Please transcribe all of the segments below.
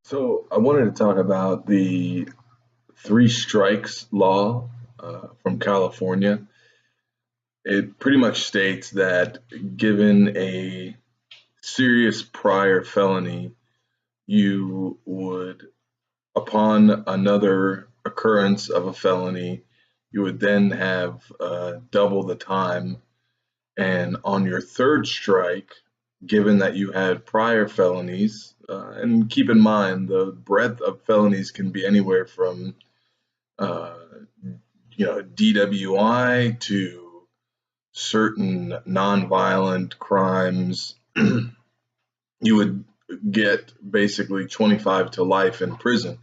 So I wanted to talk about the three strikes law from California. It pretty much states that given a serious prior felony, you would, upon another occurrence of a felony, you would then have double the time. And on your third strike, given that you had prior felonies, and keep in mind the breadth of felonies can be anywhere from uh, DWI to certain nonviolent crimes, you would get basically 25 to life in prison,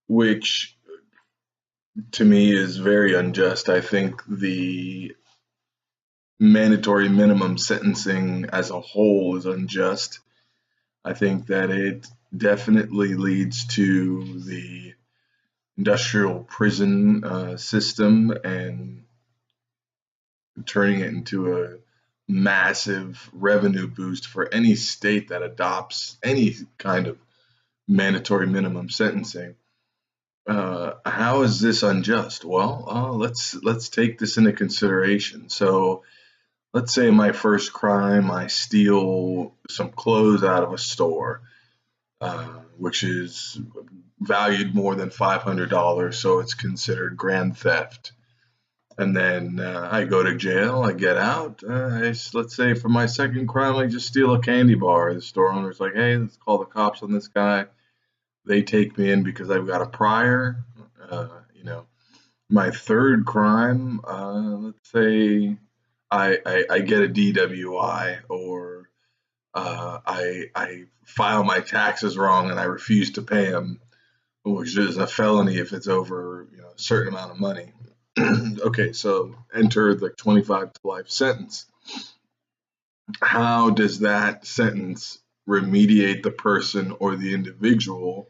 which to me is very unjust. I think the mandatory minimum sentencing as a whole is unjust. I think that it definitely leads to the industrial prison system and turning it into a massive revenue boost for any state that adopts any kind of mandatory minimum sentencing. How is this unjust? Well, let's take this into consideration. So, let's say my first crime, I steal some clothes out of a store, which is valued more than $500, so it's considered grand theft. And then I go to jail, I get out. Let's say for my second crime, I just steal a candy bar. The store owner's like, hey, let's call the cops on this guy. They take me in because I've got a prior. Uh, you know, my third crime, let's say I get a DWI, or I file my taxes wrong and I refuse to pay them, which is a felony if it's over a certain amount of money. Okay, so enter the 25 to life sentence. How does that sentence remediate the person or the individual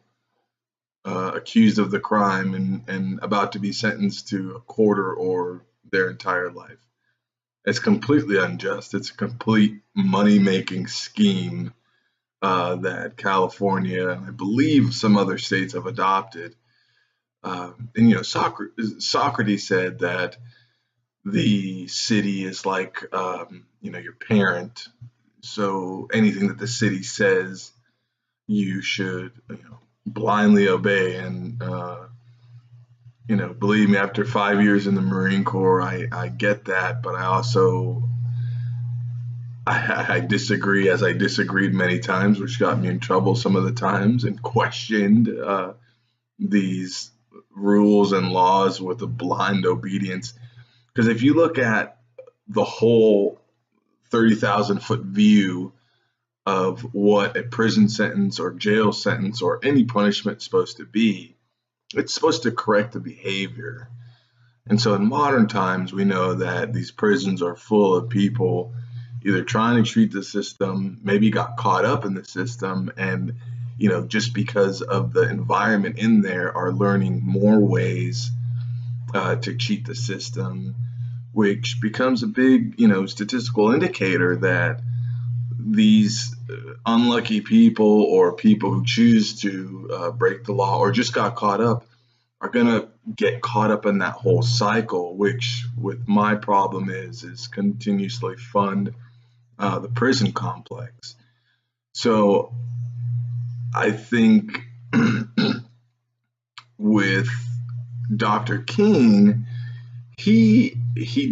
accused of the crime and about to be sentenced to a quarter or their entire life? It's completely unjust. It's a complete money making scheme that California and I believe some other states have adopted. And Socrates said that the city is like your parent. So anything that the city says, you should blindly obey. And believe me, after 5 years in the Marine Corps, I get that, but I also I disagree, as I disagreed many times, which got me in trouble some of the times, and questioned these rules and laws with a blind obedience. Because if you look at the whole 30,000-foot view of what a prison sentence or jail sentence or any punishment is supposed to be, it's supposed to correct the behavior. And so in modern times, we know that these prisons are full of people either trying to treat the system, maybe got caught up in the system, and just because of the environment in there, are learning more ways to cheat the system, which becomes a big, statistical indicator that these unlucky people or people who choose to break the law or just got caught up are going to get caught up in that whole cycle, which with my problem is continuously fund the prison complex. So I think with Dr. King, he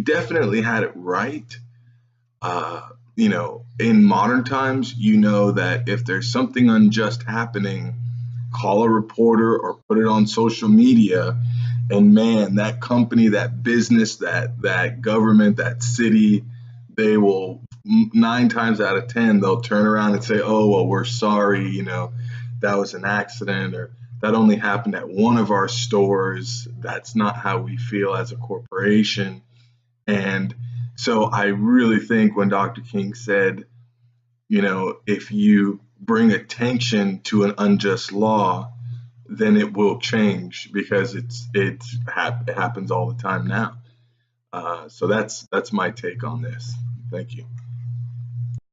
definitely had it right. In modern times, that if there's something unjust happening, call a reporter or put it on social media, and man, that company, that business, that government, that city, they will 9 times out of 10 they'll turn around and say, oh well, we're sorry, that was an accident, or that only happened at one of our stores. That's not how we feel as a corporation. And so I really think when Dr. King said, if you bring attention to an unjust law, then it will change, because it happens all the time now. So that's my take on this. Thank you.